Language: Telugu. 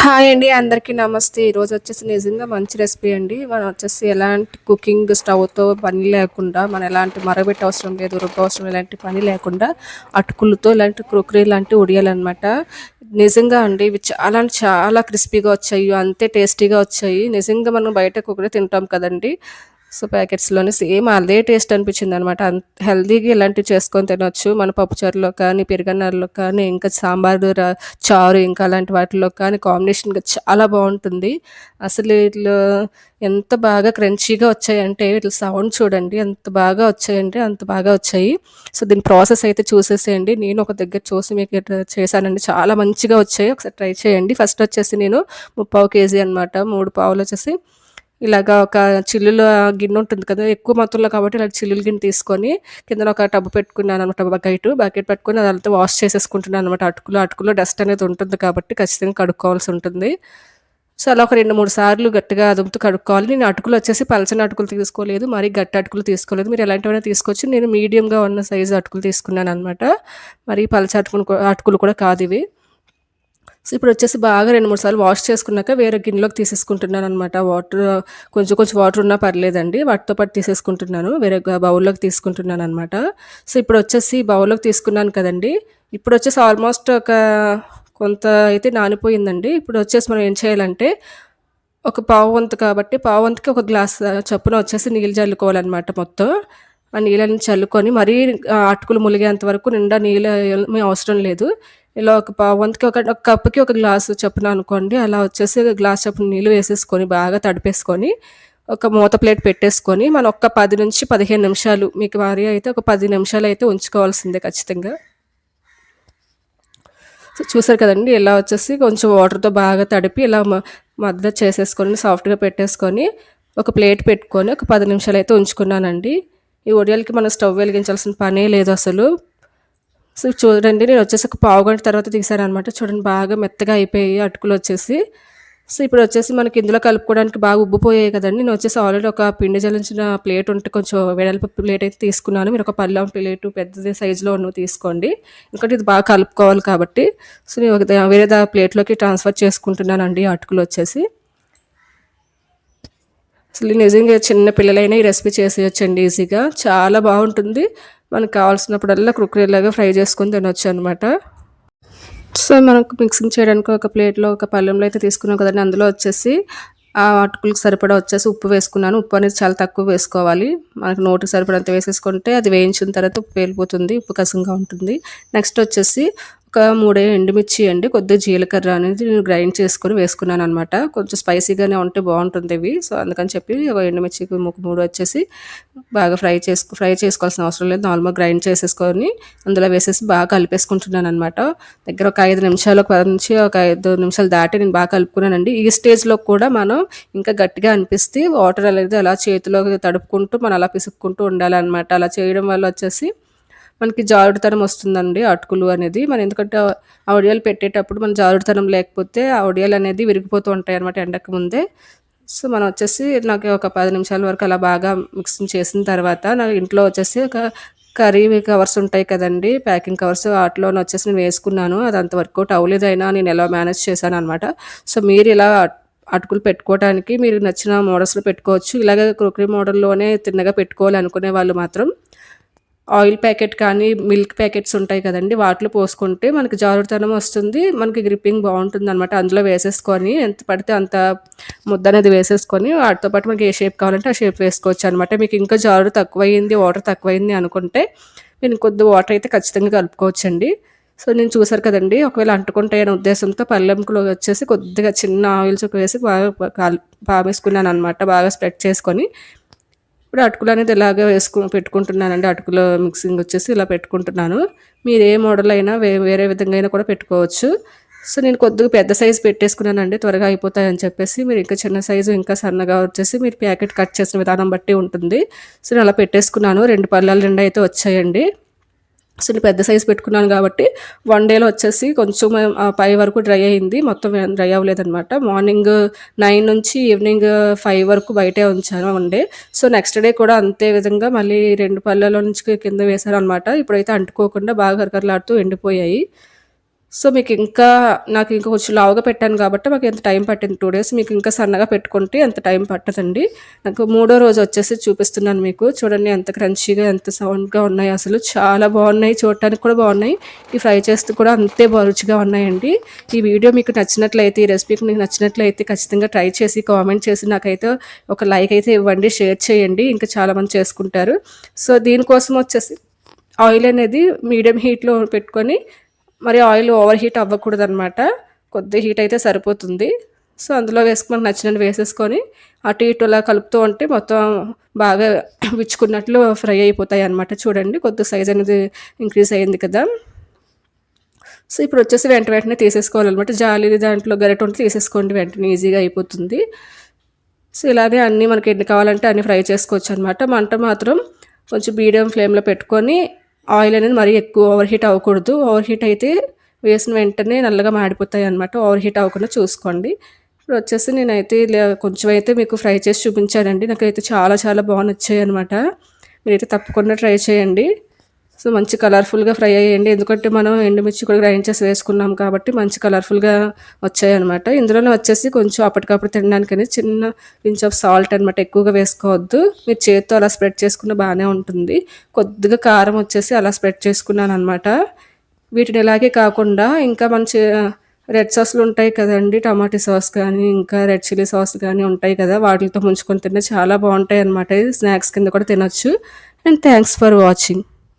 హాయ్ అండి. అందరికీ నమస్తే. ఈరోజు వచ్చేసి నిజంగా మంచి రెసిపీ అండి. మనం వచ్చేసి ఎలాంటి కుకింగ్ స్టవ్‌తో పని లేకుండా, మనం ఎలాంటి మరగబెట్టే అవసరం లేదు, రుబ్బ అవసరం ఎలాంటి పని లేకుండా అటుకులతో ఇలాంటి క్రోకరీ లాంటి వడియాలనమాట. నిజంగా అండి ఇవి చాలా అంటే చాలా క్రిస్పీగా వచ్చాయి. అంతే టేస్టీగా వచ్చాయి. నిజంగా మనం బయట కుక్కరే తింటాం కదండీ! సో, ప్యాకెట్స్‌లోనే సేమ్ అదే టేస్ట్ అనిపించిందనమాట. హెల్తీగా ఇలాంటివి చేసుకొని తినొచ్చు. మన పప్పుచారులో కానీ, పెరుగన్నాల్లో కానీ, ఇంకా సాంబారు చారు ఇంకా అలాంటి వాటిలో కానీ కాంబినేషన్‌గా చాలా బావుంటుంది. అసలు ఈటిలో ఎంత బాగా క్రంచీగా వచ్చాయంటే వీటి సౌండ్ చూడండి. ఎంత బాగా వచ్చాయంటే అంత బాగా వచ్చాయి. సో, దీని ప్రాసెస్ అయితే చూసేసేయండి. నేను ఒక దగ్గర చూసి మీకు చేశానండి. చాలా మంచిగా వచ్చాయి. ఒకసారి ట్రై చేయండి. ఫస్ట్ వచ్చేసి నేను 3/4 కేజీ అనమాట. 3 పావులొచ్చేసి ఇలాగా ఒక చిల్లుల గిన్నె ఉంటుంది కదా! ఎక్కువ మొత్తంలో కాబట్టి ఇలాంటి చిల్లుల గిన్నె తీసుకొని కిందన ఒక టబ్ పెట్టుకున్నాననమాట. బకెట్ పెట్టుకొని అదంతా వాష్ చేసేసుకుంటున్నాననమాట. అటుకులో డస్ట్ అనేది ఉంటుంది కాబట్టి ఖచ్చితంగా కడుక్కోవాల్సి ఉంటుంది. సో, అలా ఒక 2, 3 సార్లు గట్టిగా అదుముతూ కడుక్కోవాలి. నేను అటుకులు వచ్చేసి పలచని అటుకులు తీసుకోలేదు. మరీ గట్టి అటుకులు తీసుకోలేదు. మీరు ఎలాంటివైనా తీసుకోవచ్చు. నేను మీడియంగా ఉన్న సైజు అటుకులు తీసుకున్నాననమాట. మరీ పలచ అటుకులు కూడా కాదివి. సో, ఇప్పుడొచ్చేసి బాగా 2, 3 సార్లు వాష్ చేసుకున్నాక వేరే గిన్నెలోకి తీసేసుకుంటున్నాననమాట. కొంచెం కొంచెం వాటర్ ఉన్నా పర్లేదండి. వాటితో పాటు తీసేసుకుంటున్నాను. వేరే బౌల్‌లోకి తీసుకుంటున్నాననమాట. సో, ఇప్పుడొచ్చేసి బౌల్‌లోకి తీసుకున్నాను కదండీ! ఇప్పుడొచ్చేసి ఆల్మోస్ట్ కొంత అయితే నానిపోయిందండి. ఇప్పుడొచ్చేసి మనం ఏం చేయాలంటే, ఒక పావు వంతు కాబట్టి పావు వంతుకి ఒక గ్లాస్ చొప్పున వచ్చేసి నీళ్ళు జల్లుకోవాలనమాట మొత్తం. ఆ నీళ్ళని చల్లుకొని మరీ అటుకులు ములిగేంత వరకు నిండా నీళ్ళు ఏమి అవసరం లేదు. ఇలా ఒక పావు వంతుకి ఒక కప్పుకి ఒక గ్లాసు చొప్పున అనుకోండి. అలా వచ్చేసి గ్లాస్ చొప్పున నీళ్ళు వేసేసుకొని బాగా తడిపేసుకొని, ఒక మూత ప్లేట్ పెట్టేసుకొని మనం ఒక 10-15 నిమిషాలు మీకు భారీ అయితే ఒక 10 నిమిషాలయితే ఉంచుకోవాల్సిందే ఖచ్చితంగా. సో, చూసారు కదండీ! ఇలా వచ్చేసి కొంచెం వాటర్‌తో బాగా తడిపి ఇలా మద్దతు చేసేసుకొని సాఫ్ట్‌గా పెట్టేసుకొని, ఒక ప్లేట్ పెట్టుకొని ఒక 10 నిమిషాలయితే ఉంచుకున్నానండి. ఈ వడియాలకి మనం స్టవ్ వెలిగించాల్సిన పనే లేదసలు. సో, చూడండి నేనొచ్చేసి ఒక పావుగంట తర్వాత తీశాననమాట. చూడండి బాగా మెత్తగా అయిపోయాయి అటుకులొచ్చేసి. సో, ఇప్పుడొచ్చేసి మనకి ఇందులో కలుపుకోవడానికి బాగా ఉబ్బిపోయాయి కదండీ! నేనొచ్చేసి ఆల్రెడీ ఒక పిండి జల్లించిన ప్లేట్ ఉంటే కొంచెం వెడల్పు ప్లేట్ అయితే తీసుకున్నాను. మీరు ఒక పళ్ళెం ప్లేటు పెద్దది సైజులో ఉన్నవి తీసుకోండి. ఎందుకంటే ఇది బాగా కలుపుకోవాలి కాబట్టి. సో, నేను వేరే ప్లేట్‌లోకి ట్రాన్స్‌ఫర్ చేసుకుంటున్నానండి అటుకులొచ్చేసి. అసలు నిజంగా చిన్న పిల్లలైనా ఈ రెసిపీ చేసేయొచ్చండి ఈజీగా. చాలా బావుంటుంది. మనకు కావాల్సినప్పుడల్లా కుర్కురేలాగా ఫ్రై చేసుకొని తినొచ్చనమాట. సో, మనకు మిక్సింగ్ చేయడానికి ఒక ప్లేట్‌లో ఒక పళ్ళెంలో అయితే తీసుకున్నాం కదండీ! అందులో వచ్చేసి ఆ అటుకులకి సరిపడా వచ్చేసి ఉప్పు వేసుకున్నాను. ఉప్పు అనేది చాలా తక్కువ వేసుకోవాలి. మనకు నోటికి సరిపడంత వేసేసుకుంటే అది వేయించిన తర్వాత ఉప్పు పేలిపోతుంది. ఉప్పు కసంగా ఉంటుంది. నెక్స్ట్ వచ్చేసి ఒక 3 ఎండుమిర్చి అండి. కొద్దిగా జీలకర్ర అనేది నేను గ్రైండ్ చేసుకొని వేసుకున్నాననమాట. కొంచెం స్పైసీగానే ఉంటే బావుంటుందివి. సో, అందుకని చెప్పి ఒక ఎండుమిర్చి ఒక 3 వచ్చేసి బాగా ఫ్రై చేసుకోవాల్సిన అవసరం లేదు. నార్మల్‌గా గ్రైండ్ చేసేసుకొని అందులో వేసేసి బాగా కలిపేసుకుంటున్నాననమాట. దగ్గర ఒక 5 నిమిషాలు, ఒక 10 నుంచి ఒక 5 నిమిషాలు దాటి నేను బాగా కలుపుకున్నానండి. ఈ స్టేజ్‌లో కూడా మనం ఇంకా గట్టిగా అనిపిస్తే వాటర్ అనేది అలా చేతిలో తడుపుకుంటూ మనం అలా పిసుక్కుంటూ ఉండాలనమాట. అలా చేయడం వల్ల వచ్చేసి మనకి జారుడుతనం వస్తుందండి అటుకులు అనేది. మనం ఎందుకంటే ఆ వడియాలు పెట్టేటప్పుడు మన జారుడుతనం లేకపోతే ఆ వడియాలు అనేది విరిగిపోతూ ఉంటాయనమాట ఎండక ముందే. సో, మనం వచ్చేసి నాకు ఒక 10 నిమిషాల వరకు అలా బాగా మిక్సింగ్ చేసిన తర్వాత నా ఇంట్లో వచ్చేసి ఒక కర్రీ కవర్స్ ఉంటాయి కదండీ! ప్యాకింగ్ కవర్స్ వాటిలోనే వచ్చేసి నేను వేసుకున్నాను. అది అంత వర్కౌట్ అవ్వలేదైనా నేను ఎలా మేనేజ్ చేశాననమాట. సో, మీరు ఇలా అటుకులు పెట్టుకోవడానికి మీరు నచ్చిన మోడల్స్‌లో పెట్టుకోవచ్చు. ఇలాగే క్రోకరీ మోడల్‌లోనే తిన్నగా పెట్టుకోవాలి అనుకునే వాళ్ళు మాత్రం ఆయిల్ ప్యాకెట్ కానీ, మిల్క్ ప్యాకెట్స్ ఉంటాయి కదండీ! వాటిలో పోసుకుంటే మనకి జారుడుతనం వస్తుంది. మనకి గ్రిప్పింగ్ బావుంటుందనమాట. అందులో వేసేసుకొని ఎంత పడితే అంత ముద్దనేది వేసేసుకొని వాటితో పాటు మనకి ఏ షేప్ కావాలంటే ఆ షేప్ వేసుకోవచ్చనమాట. మీకు ఇంకా జారుడు తక్కువయింది, వాటర్ తక్కువయింది అనుకుంటే మీరు ఇంకొద్ది వాటర్ అయితే ఖచ్చితంగా కలుపుకోవచ్చండి. సో, నేను చూసారు కదండీ! ఒకవేళ అంటుకుంటాయనే ఉద్దేశంతో పళ్ళెంలో వచ్చేసి కొద్దిగా చిన్న ఆయిల్ చుక్క వేసి బాగా పామేసుకున్నాననమాట. బాగా స్ప్రెడ్ చేసుకొని ఇప్పుడు అటుకులు అనేది ఇలాగే పెట్టుకుంటున్నానండి. అటుకులో మిక్సింగ్ వచ్చేసి ఇలా పెట్టుకుంటున్నాను. మీరు ఏ మోడల్ అయినా వేరే విధంగా అయినా కూడా పెట్టుకోవచ్చు. సో, నేను కొద్దిగా పెద్ద సైజు పెట్టేసుకున్నానండి. త్వరగా అయిపోతాయని చెప్పేసి. మీరు ఇంకా చిన్న సైజు ఇంకా సన్నగా వచ్చేసి మీరు ప్యాకెట్ కట్ చేసిన విధానం బట్టి ఉంటుంది. సో, నేను అలా పెట్టేసుకున్నాను. 2 పళ్ళాలు నిండా అయితే వచ్చాయండి. సో, నేను పెద్ద సైజ్ పెట్టుకున్నాను కాబట్టి 1 డేలో వచ్చేసి కొంచెం పై వరకు డ్రై అయింది. మొత్తం డ్రై అవ్వలేదనమాట. మార్నింగ్ 9 నుంచి ఈవినింగ్ 5 వరకు బయటే ఉంచాను 1 డే. సో, నెక్స్ట్ డే కూడా అంతే విధంగా మళ్ళీ 2 పళ్ళలో నుంచి కింద వేశాననమాట. ఇప్పుడైతే అంటుకోకుండా బాగా కరకరలాడుతూ ఎండిపోయాయి. సో, మీకు ఇంకా నాకు ఇంకా కొంచెం లావుగా పెట్టాను కాబట్టి మాకు ఎంత టైం పట్టింది 2 డేస్. మీకు ఇంకా సన్నగా పెట్టుకుంటే అంత టైం పట్టదండి. నాకు మూడో రోజు వచ్చేసి చూపిస్తున్నాను మీకు. చూడండి ఎంత క్రంచీగా, ఎంత సౌండ్‌గా ఉన్నాయో అసలు. చాలా బాగున్నాయి. చూడటానికి కూడా బాగున్నాయి. ఈ ఫ్రై చేస్తూ కూడా అంతే రుచిగా ఉన్నాయండి. ఈ వీడియో మీకు నచ్చినట్లయితే, ఈ రెసిపీ మీకు నచ్చినట్లయితే ఖచ్చితంగా ట్రై చేసి, కామెంట్ చేసి నాకైతే ఒక లైక్ అయితే ఇవ్వండి. షేర్ చేయండి. ఇంకా చాలామంది చేసుకుంటారు. సో, దీనికోసం వచ్చేసి ఆయిల్ అనేది మీడియం హీట్‌లో పెట్టుకొని మరి ఆయిల్ ఓవర్ హీట్ అవ్వకూడదనమాట. కొద్ది హీట్ అయితే సరిపోతుంది. సో, అందులో వేసుకొని నచ్చినట్టు వేసేసుకొని అటు ఇటు అలా కలుపుతూ ఉంటే మొత్తం బాగా విచ్చుకున్నట్లు ఫ్రై అయిపోతాయి అనమాట. చూడండి కొద్ది సైజ్ అనేది ఇంక్రీజ్ అయ్యింది కదా! సో, ఇప్పుడు వచ్చేసి వెంటనే తీసేసుకోవాలనమాట. జాలి దాంట్లో గరిటె ఉంటే తీసేసుకోండి, వెంటనే ఈజీగా అయిపోతుంది. సో, ఇలానే అన్నీ మనకి ఎన్ని కావాలంటే అన్నీ ఫ్రై చేసుకోవచ్చు అనమాట. మంట మాత్రం కొంచెం మీడియం ఫ్లేమ్‌లో పెట్టుకొని ఆయిల్ అనేది మరీ ఎక్కువ ఓవర్ హీట్ అవ్వకూడదు. ఓవర్ హీట్ అయితే వేసిన వెంటనే నల్లగా మాడిపోతాయి అనమాట. ఓవర్ హీట్ అవ్వకుండా చూసుకోండి. ఇప్పుడు వచ్చేసి నేనైతే ఇలా కొంచెం అయితే మీకు ఫ్రై చేసి చూపించానండి. నాకైతే చాలా చాలా బాగా నచ్చాయి అనమాట. మీరైతే తప్పకుండా ట్రై చేయండి. సో, మంచి కలర్ఫుల్గా ఫ్రై అయ్యాయండి. ఎందుకంటే మనం ఎండుమిర్చి కూడా గ్రైండ్ చేసి వేసుకున్నాం కాబట్టి మంచి కలర్ఫుల్గా వచ్చాయన్నమాట. ఇందులోనే వచ్చేసి కొంచెం అప్పటికప్పుడు తినడానికని చిన్న పించ్ ఆఫ్ సాల్ట్ అనమాట. ఎక్కువగా వేసుకోవద్దు. మీరు చేత్తో అలా స్ప్రెడ్ చేసుకున్న బాగానే ఉంటుంది. కొద్దిగా కారం వచ్చేసి అలా స్ప్రెడ్ చేసుకున్నాను అనమాట. వీటిని ఇలాగే కాకుండా ఇంకా మంచి రెడ్ సాస్లు ఉంటాయి కదండి, టమాటో సాస్ కానీ ఇంకా రెడ్ చిల్లీ సాస్ కానీ ఉంటాయి కదా, వాటితో ముంచుకొని తింటే చాలా బాగుంటాయి అనమాట. స్నాక్స్ కింద కూడా తినొచ్చు. And thanks for watching.